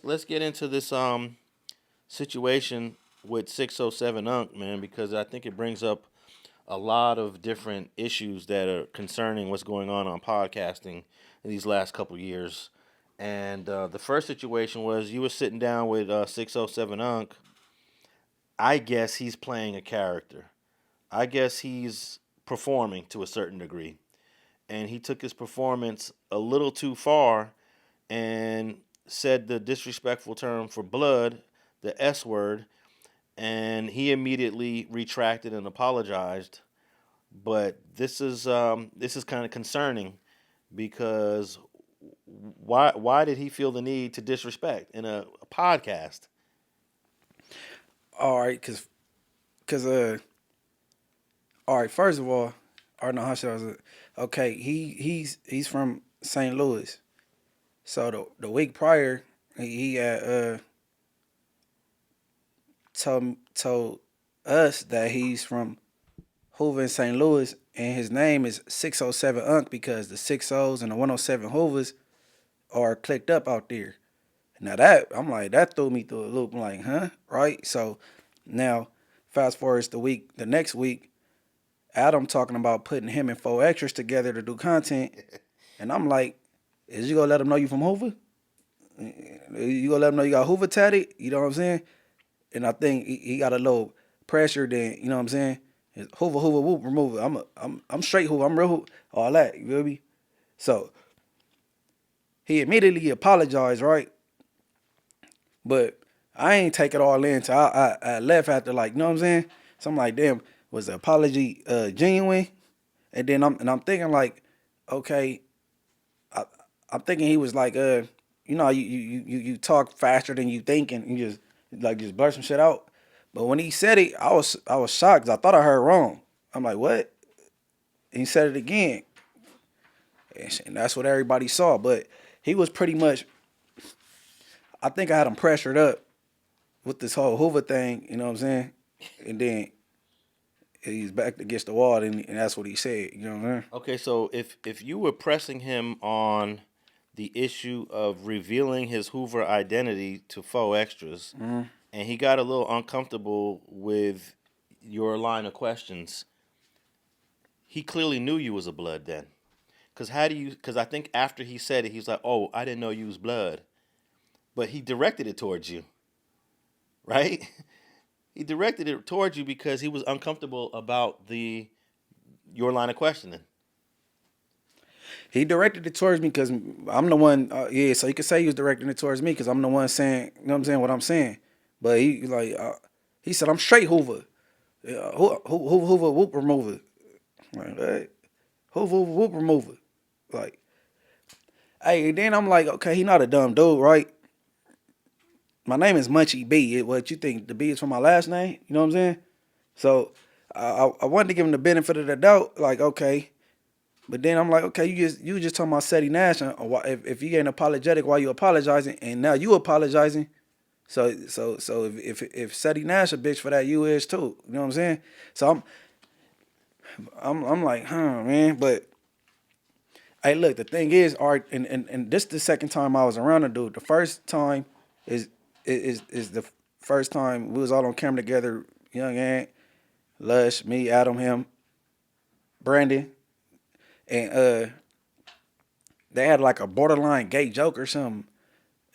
Let's get into this situation with 607 Unc, man, because I think it brings up a lot of different issues that are concerning what's going on podcasting in these last couple years. And the first situation was you were sitting down with 607 Unc. I guess he's playing a character. I guess he's performing to a certain degree. And he took his performance a little too far and said the disrespectful term for blood, the S word, and he immediately retracted and apologized. But this is kind of concerning because why did he feel the need to disrespect in a podcast? All right, all right. First of all, I know how should I say it? Okay, he's from St. Louis, so the week prior he had told us that he's from Hoover in St. Louis, and his name is 607 Unc because the 6 O's and the 107 Hoovers are clicked up out there. Now I'm like, that threw me through a loop. I'm like, huh? Right? So now fast forward the next week, Adam talking about putting him and 4 extras together to do content. And I'm like, is you gonna let him know you from Hoover? You gonna let him know you got Hoover tatted? You know what I'm saying? And I think he got a little pressure then, you know what I'm saying? Hoover, whoop, remove it. I'm straight Hoover, I'm real Hoover, all that, you feel me? So he immediately apologized, right? But I ain't take it all in till I left after, like, you know what I'm saying? So I'm like, damn, was the apology genuine? And then I'm thinking like, okay, I'm thinking he was like, you talk faster than you think and you just blurt some shit out. But when he said it, I was shocked 'cause I thought I heard wrong. I'm like, what? And he said it again, and that's what everybody saw. But he was pretty much, I think I had him pressured up with this whole Hoover thing, you know what I'm saying? And then he's back against the wall, and that's what he said, you know what I'm saying? Okay, so if you were pressing him on the issue of revealing his Hoover identity to faux extras, and he got a little uncomfortable with your line of questions, he clearly knew you was a blood then. Because I think after he said it, he was like, oh, I didn't know you was blood. But he directed it towards you, right? He directed it towards you because he was uncomfortable about your line of questioning. He directed it towards me because I'm the one, so he could say he was directing it towards me because I'm the one saying, you know what I'm saying, what I'm saying. But he said, I'm straight Hoover. Hoover whoop remover. Like, right? Hoover whoop remover. Like, hey, and then I'm like, okay, he not a dumb dude, right? My name is Munchie B. What you think, the B is from my last name? You know what I'm saying? So I wanted to give him the benefit of the doubt, like, okay. But then I'm like, okay, you just talking about Seti Nash. If you ain't apologetic, why you apologizing? And now you apologizing. So if Seti Nash a bitch for that, you is too. You know what I'm saying? So I'm like, huh, man. But hey, look, the thing is, all right, and this the second time I was around the dude. The first time is the first time we was all on camera together. Young Ant, Lush, me, Adam, him, Brandon. And they had like a borderline gay joke or something.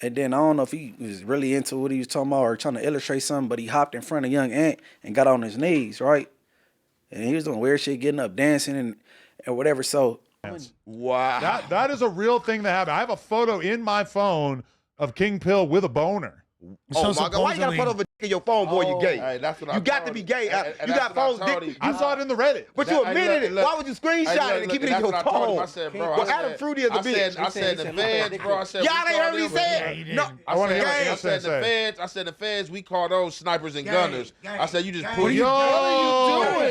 And then I don't know if he was really into what he was talking about or trying to illustrate something, but he hopped in front of Young Ant and got on his knees, right? And he was doing weird shit, getting up, dancing and whatever. So Wow. That is a real thing that happened. I have a photo in my phone of King Pill with a boner. Oh my God! Why you got a photo of a dick in your phone, boy? You gay? Hey, that's what you got to be gay. You got phones, dick. I saw it in the Reddit. But you admitted it. Why would you screenshot it and keep it in your phone? I said, bro. Well, Adam Fruity is a bitch. I said the feds, bro. I said y'all ain't heard me say it. No, I said the feds. I said the feds. We call those snipers and gunners. I said you just put. Yo,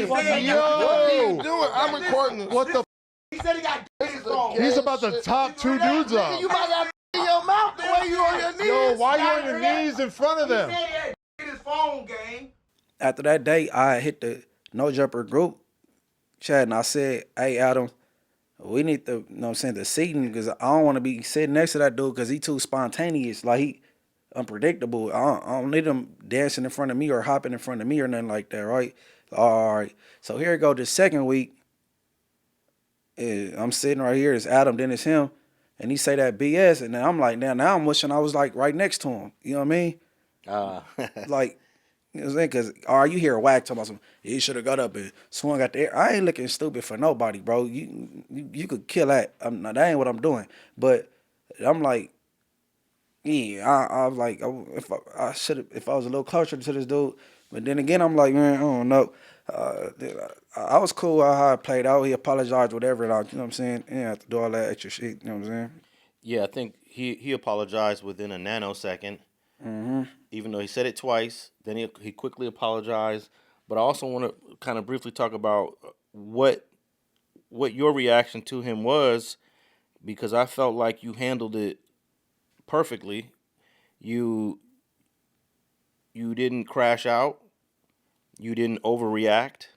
what are you doing? I'm recording. What the? He said he got dick in his phone. He's about to top 2 dudes up. You about to have in your mouth the way you on your knees. Yo, why you on your knees in front of them? He said he had dick in his phone, gang. after that day, I hit the No Jumper group chat and I said, hey, Adam, we need to, you know what I'm saying, the seating because I don't want to be sitting next to that dude because he too spontaneous. Like, unpredictable. I don't need them dancing in front of me or hopping in front of me or nothing like that, right? All right. So here it go. The second week, I'm sitting right here. It's Adam, then it's him, and he say that BS, and then I'm like, now I'm wishing I was like right next to him. You know what I mean? Like, you know what I'm saying? Because, you hear a whack talking about some, he should have got up and swung at the air. I ain't looking stupid for nobody, bro. You could kill that. That ain't what I'm doing. But I'm like, yeah, I was like, if I was a little closer to this dude. But then again, I'm like, man, I don't know. I was cool how it played out. He apologized, whatever. You know what I'm saying? You didn't have to do all that extra shit. You know what I'm saying? Yeah, I think he apologized within a nanosecond. Mm-hmm. Even though he said it twice, then he quickly apologized. But I also want to kind of briefly talk about what your reaction to him was, because I felt like you handled it perfectly. You didn't crash out. You didn't overreact.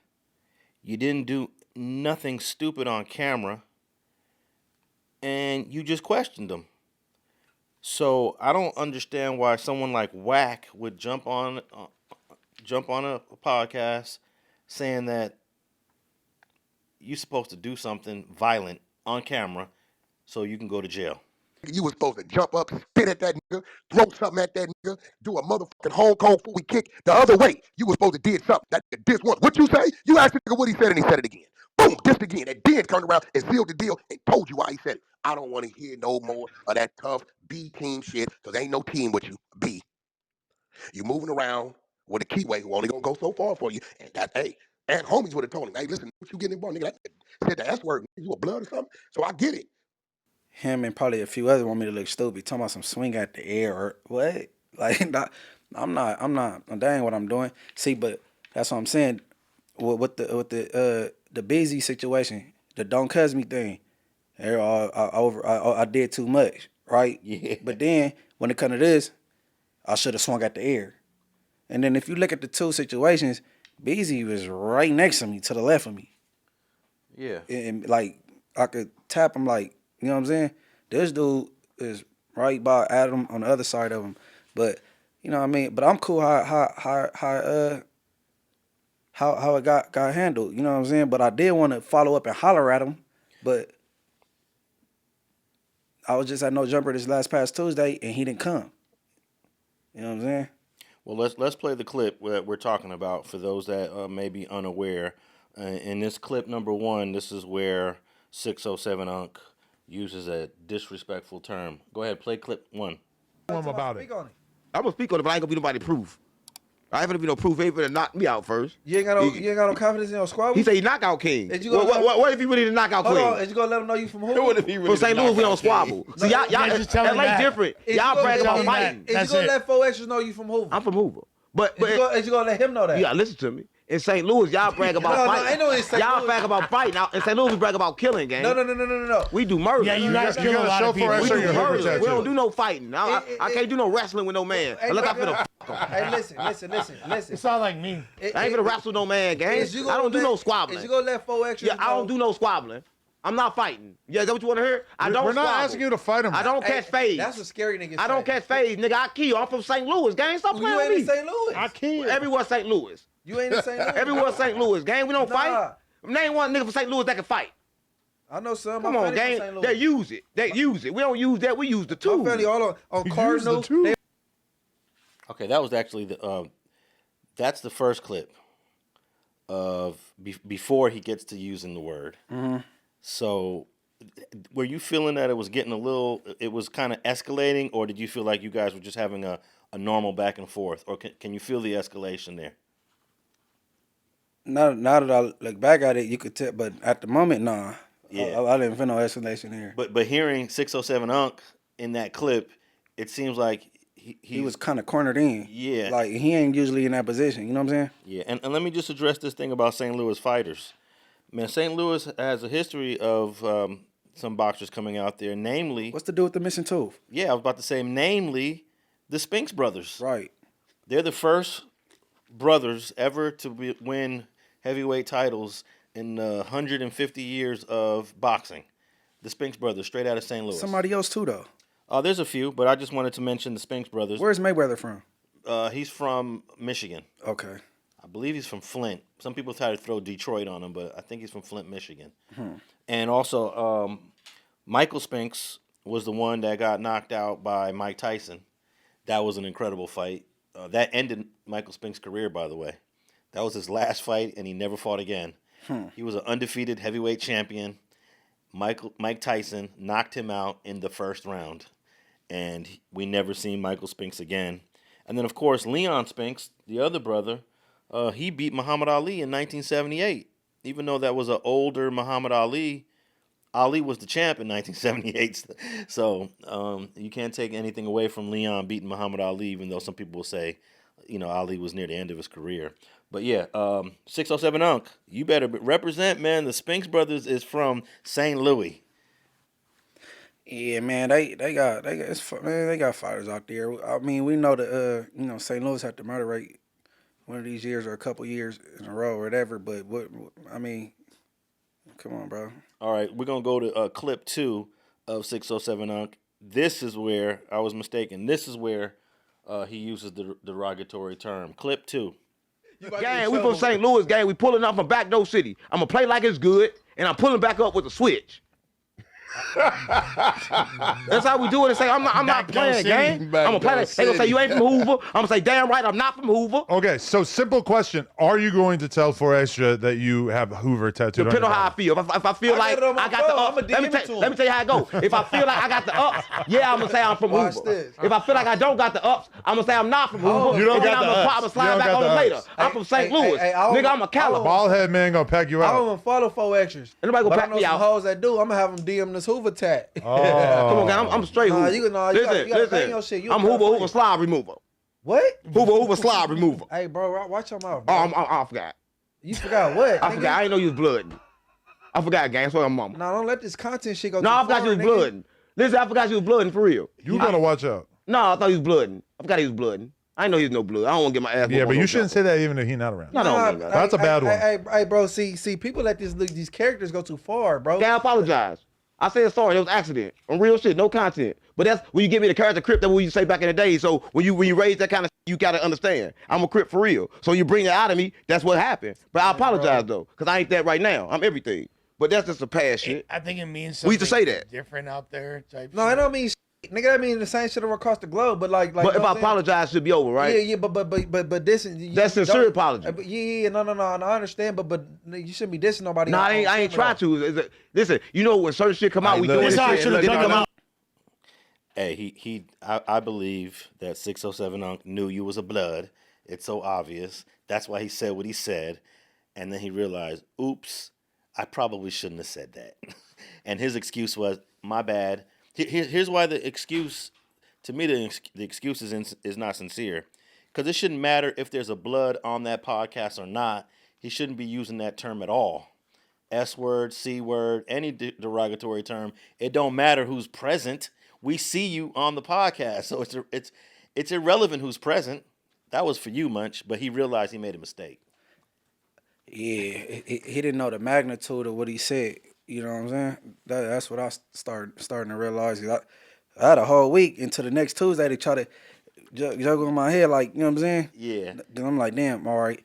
You didn't do nothing stupid on camera. And you just questioned them. So I don't understand why someone like Wack would jump on a podcast saying that you're supposed to do something violent on camera so you can go to jail. You was supposed to jump up, spit at that nigga, throw something at that nigga, do a motherfucking Hong Kong fully kick the other way. You was supposed to did something. That nigga did once. What you say? You asked the nigga what he said and he said it again. Boom, dissed again. And then turned around and sealed the deal and told you why he said it. I don't want to hear no more of that tough B team shit, because ain't no team with you. B. You moving around with a keyway who only gonna go so far for you. And that, hey, and homies would have told him, hey, listen, what you getting involved, nigga? That said the S word, you a blood or something? So I get it. Him and probably a few others want me to look stupid, talking about some swing at the air or what? Like, I'm not. That ain't what I'm doing. See, but that's what I'm saying. With the busy situation, the don't cuss me thing. I did too much, right? Yeah. But then when it come to this, I should have swung at the air. And then if you look at the two situations, Beezy was right next to me, to the left of me. Yeah. And like I could tap him, like, you know what I'm saying? This dude is right by Adam on the other side of him. But you know what I mean? But I'm cool how it got handled, you know what I'm saying? But I did want to follow up and holler at him, but I was just at No Jumper this past Tuesday and he didn't come. You know what I'm saying? Well, let's play the clip that we're talking about for those that may be unaware. In this clip number 1, this is where 607 Unc uses a disrespectful term. Go ahead, play clip 1. Tell him about it. I'm gonna speak on it, but I ain't gonna be nobody proof. I ain't gonna be no proof. He ain't gonna knock me out first. You ain't got no confidence in your squad? He say he knockout king. Is you gonna What if he really the knockout Hold king? on, is you gonna let him know you from who? What if he really From St. Louis, we don't squabble. See, y'all, just tell him LA that. different. Is Y'all you brag gonna- about is- fighting. Is That's you gonna it. let 4 extras know you from Hoover? I'm from Hoover. But Is you gonna let him know that? you gotta listen to me. In St. Louis, y'all brag about No, fighting. I know in St. Y'all Louis. brag about fighting. Now, in St. Louis, we brag about killing, gang. No. We do murder. Yeah, you guys You kill a gotta lot show of for people. us We so do your Hoover murder. We don't tattoo. do no fighting. I can't do no wrestling with no man. Unless I finna Hey, listen. It's all like me. I ain't finna wrestle no man, gang. I don't do no squabbling. Is you gonna let 4 extras? Yeah, I don't do no squabbling. I'm not fighting. Yeah, is that what you want to hear? I don't We're not squabble. asking you to fight him. I don't catch fades. That's what scary niggas. I don't catch fades, nigga. I kill you. I'm from St. Louis, gang. Stop You playing ain't with in me. St. Louis. I kill. Everywhere St. Louis. You ain't in St. Louis. Everywhere St. Louis, gang. We don't Nah. fight. Name one nigga from St. Louis that can fight. I know some. Come My on, family from gang. St. Louis. They use it. They use it. We don't use that. We use the My tool. family all on Use Cardinal. the two. Okay, that was actually that's the first clip of before he gets to using the word. Mm-hmm. So, were you feeling that it was getting it was kind of escalating, or did you feel like you guys were just having a normal back and forth, or can you feel the escalation there? Now that I look back at it, you could tell, but at the moment, nah. Yeah. I didn't feel no escalation here. But hearing 607 Unc in that clip, it seems like He was kind of cornered in. Yeah. Like, he ain't usually in that position. You know what I'm saying? Yeah, and let me just address this thing about St. Louis fighters. Man, St. Louis has a history of some boxers coming out there, namely, What's to do with the missing tooth? yeah, I was about to say, namely, the Spinks brothers. Right. They're the first brothers ever to win heavyweight titles in 150 years of boxing. The Spinks brothers, straight out of St. Louis. Somebody else, too, though. There's a few, but I just wanted to mention the Spinks brothers. Where's Mayweather from? He's from Michigan. Okay. I believe he's from Flint. Some people try to throw Detroit on him, but I think he's from Flint, Michigan. And also, Michael Spinks was the one that got knocked out by Mike Tyson. That was an incredible fight. That ended Michael Spinks' career, by the way. That was his last fight, and he never fought again. He was an undefeated heavyweight champion. Mike Tyson knocked him out in the first round, and we never seen Michael Spinks again. And then, of course, Leon Spinks, the other brother, he beat Muhammad Ali in 1978. Even though that was an older Muhammad Ali, Ali was the champ in 1978. So you can't take anything away from Leon beating Muhammad Ali, even though some people will say, Ali was near the end of his career. But yeah, 607 Unc, you better represent, man. The Spinks brothers is from St. Louis. Yeah, man, they got fighters out there. I mean, we know that St. Louis had the murder rate one of these years or a couple years in a row or whatever. But come on, bro. All right, we're gonna go to clip 2 of 607 Unc. This is where I was mistaken. This is where he uses the derogatory term. Clip 2. Gang, we from St. Louis, gang. We pulling up from Backdoor City. I'm going to play like it's good, and I'm pulling back up with a switch. That's how we do it. And say, I'm not playing, gang. I'm going to play like, they going to say, you ain't from Hoover. I'm going to say, damn right, I'm not from Hoover. Okay, so simple question. Are you going to tell 4Extra that you have Hoover tattooed on Depending your on how I body? feel. If I feel like I got the ups, let me tell you how it go. If I feel like I got the ups, yeah, I'm going to say I'm from Watch Hoover. this. If I feel like I don't got the ups, I'm going to say I'm not from Hoover. You don't and then got the I'm ups. going to slide You don't back got on the them later. ups. I'm from St. Louis. Nigga, I'm a Caliber. Bald head man gonna pack you I out. don't even follow 4Extras. Anybody gonna But I pack know me some out. hoes that do. I'm gonna have them DM this Hoover tat. Come on, gang. I'm straight Nah, Hoover. you gotta bang your shit. You I'm a Hoover California. slide remover. What? Hoover slide remover. Hey, bro, watch your mouth. Oh, Bro. I forgot. You forgot what? I forgot. I didn't know you was blooding. I forgot, gang. That's what I'm mama. Nah, don't let this content shit go No, too I forgot far, you was nigga. blooding. Listen, I forgot you was blooding for real. You gotta watch out. No, I thought he was blooding. I forgot he was blooding. I didn't know he was no blood. I don't want to get my ass. Yeah, but you shouldn't say that even if he's not around. No, no. That's a bad one. Hey, bro, see, people let these characters go too far, bro. I apologize. I said sorry. It was an accident. On real shit, no content. But that's when you give me the character Crip. That's what you say back in the day. So when you raise that kind of, you gotta understand. I'm a Crip for real. So you bring it out of me. That's what happened. But I apologize though, cause I ain't that right now. I'm everything. But that's just a past shit. I think it means something We used to say that. different out there. Type No, shit. I don't mean shit. Nigga, I mean the same shit across the globe, but like. But you if know I what I'm saying? apologize, it should be over, right? Yeah, but this That's sincere apology. No, I understand, but you shouldn't be dissing nobody. No, I ain't try to. Listen, you know when certain shit come out, we look, doing this this shit. and come out. Hey, I believe that 607 Unc knew you was a blood. It's so obvious. That's why he said what he said. And then he realized, oops, I probably shouldn't have said that. And his excuse was, my bad. Here's why the excuse, to me, the excuse is not sincere. Because it shouldn't matter if there's a blood on that podcast or not. He shouldn't be using that term at all. S word, C word, any derogatory term. It don't matter who's present. We see you on the podcast, so it's irrelevant who's present. That was for you, Munch, but he realized he made a mistake. Yeah, he didn't know the magnitude of what he said. You know what I'm saying? That's what I starting to realize. I had a whole week until the next Tuesday to try to juggle in my head, like, you know what I'm saying? Yeah. Then I'm like, damn, all right.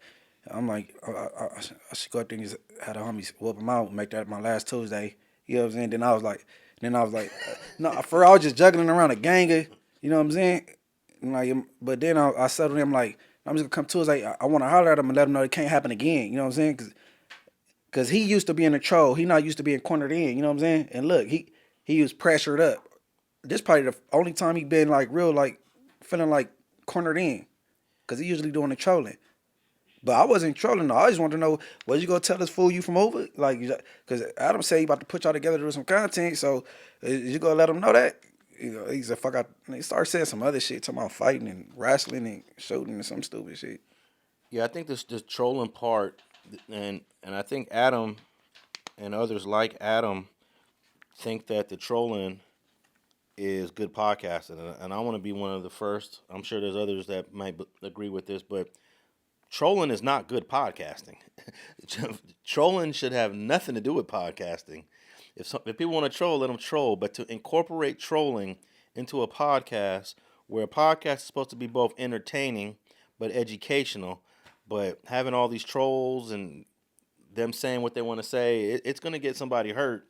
I'm like, I should go up there and just have the homies whoop them out, make that my last Tuesday. You know what I'm saying? Then I was like, no, for I was just juggling around a ganger. You know what I'm saying? And like, but then I settled in. I'm like, I'm just gonna come Tuesday. I want to holler at him and let him know it can't happen again. You know what I'm saying? Cause he used to be in a troll. He not used to being cornered in. You know what I'm saying? And look, he was pressured up. This probably the only time he been like real like feeling like cornered in. Cause he usually doing the trolling. But I wasn't trolling. I just wanted to know, was you gonna tell this fool you from over? Like, cause Adam said he about to put y'all together to do some content. So is you gonna let him know that? You know, he said, fuck out. He started saying some other shit, talking about fighting and wrestling and shooting and some stupid shit. Yeah, I think this trolling part, and I think Adam and others like Adam think that the trolling is good podcasting, and I want to be one of the first. I'm sure there's others that might agree with this, but trolling is not good podcasting. Trolling should have nothing to do with podcasting. If people want to troll, let them troll. But to incorporate trolling into a podcast where a podcast is supposed to be both entertaining but educational, but having all these trolls and them saying what they want to say, it's going to get somebody hurt,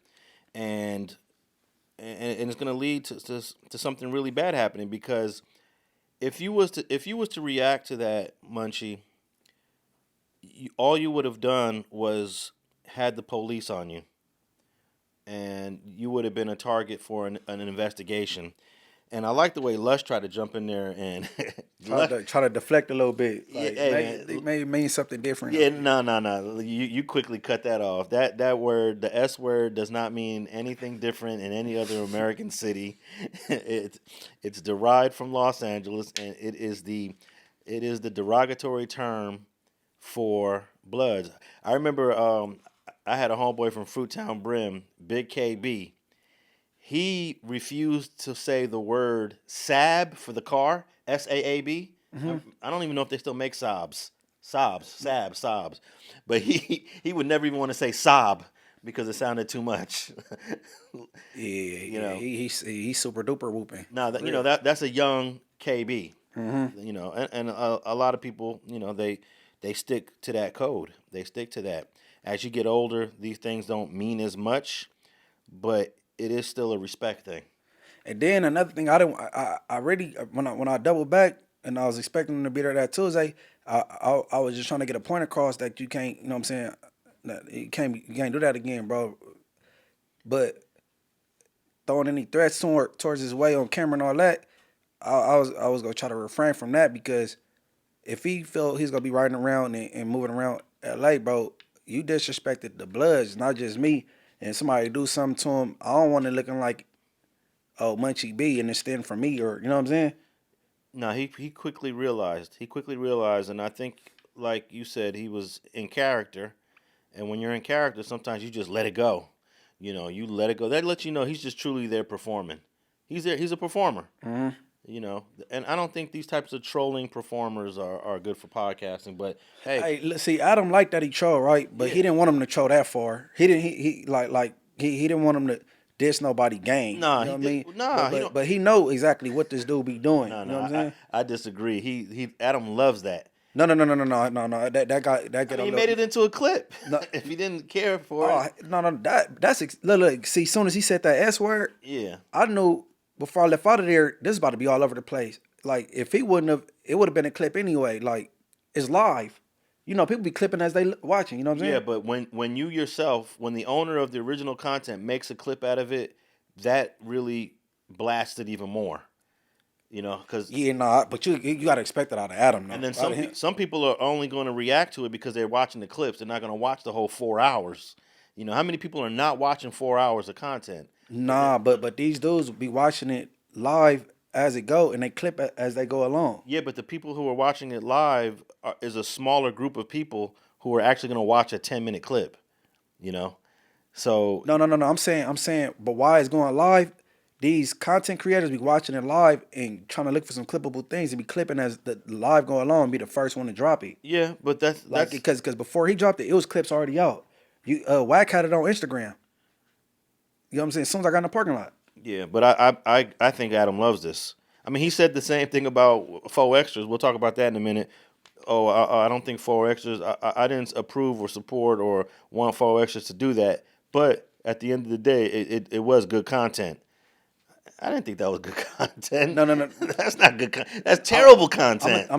and it's going to lead to something really bad happening. Because if you was to react to that, Munchie, all you would have done was had the police on you, and you would have been a target for an investigation. And I like the way Lush tried to jump in there and try to deflect a little bit. Like, hey, they may mean something different. Yeah, no. You quickly cut that off. That word, the S word, does not mean anything different in any other American city. It's derived from Los Angeles, and it is the derogatory term for Bloods. I remember I had a homeboy from Fruittown Brim, Big KB. He refused to say the word Saab for the car, Saab. I don't even know if they still make Saabs. Saabs. But he would never even want to say Saab because it sounded too much. He's super duper whooping. Now that's a young KB. And a lot of people, they stick to that code. They stick to that. As you get older, these things don't mean as much, but it is still a respect thing. And then another thing, I really when I doubled back and I was expecting him to be there that Tuesday, I was just trying to get a point across that you can't, you know what I'm saying, that you can't do that again, bro. But throwing any threats towards his way on camera and all that, I was gonna try to refrain from that, because if he felt he's gonna be riding around and moving around LA, bro, you disrespected the Bloods, not just me. And somebody do something to him, I don't want it looking like, oh, Munchie B, and it's standing for me, or, you know what I'm saying? No, he quickly realized. And I think, like you said, he was in character. And when you're in character, sometimes you just let it go. You let it go. That lets you know he's just truly there performing. He's there. He's a performer. And I don't think these types of trolling performers are good for podcasting. But hey, see, Adam liked that he trolled, right? But he didn't want him to troll that far. He didn't. He didn't want him to diss nobody gang. Nah, you know what I mean? Nah, but he know exactly what this dude be doing. You know what I'm saying? I disagree. He Adam loves that. No. That guy. He made it into a clip. No. If he didn't care for it. No. Look. See, as soon as he said that S word, I knew before I left out of there, this is about to be all over the place. Like, if he wouldn't have, it would have been a clip anyway. Like, it's live. People be clipping as they watching. You know what I'm saying? Yeah, but when you yourself, when the owner of the original content makes a clip out of it, that really blasts it even more. Because but you got to expect that out of Adam. Though. And then some people are only going to react to it because they're watching the clips. They're not going to watch the whole 4 hours. How many people are not watching 4 hours of content? Nah, but these dudes be watching it live as it go, and they clip it as they go along. Yeah, but the people who are watching it live is a smaller group of people who are actually going to watch a 10-minute clip. So no. I'm saying, but why it's going live? These content creators be watching it live and trying to look for some clippable things and be clipping as the live go along and be the first one to drop it. Yeah, but that's because before he dropped it, it was clips already out. Wack had it on Instagram. You know what I'm saying? As soon as I got in the parking lot. Yeah, but I think Adam loves this. I mean, he said the same thing about 4 Extras. We'll talk about that in a minute. Oh, I don't think 4 Extras. I didn't approve or support or want 4 Extras to do that. But at the end of the day, it was good content. I didn't think that was good content. No. That's not good content. That's terrible content.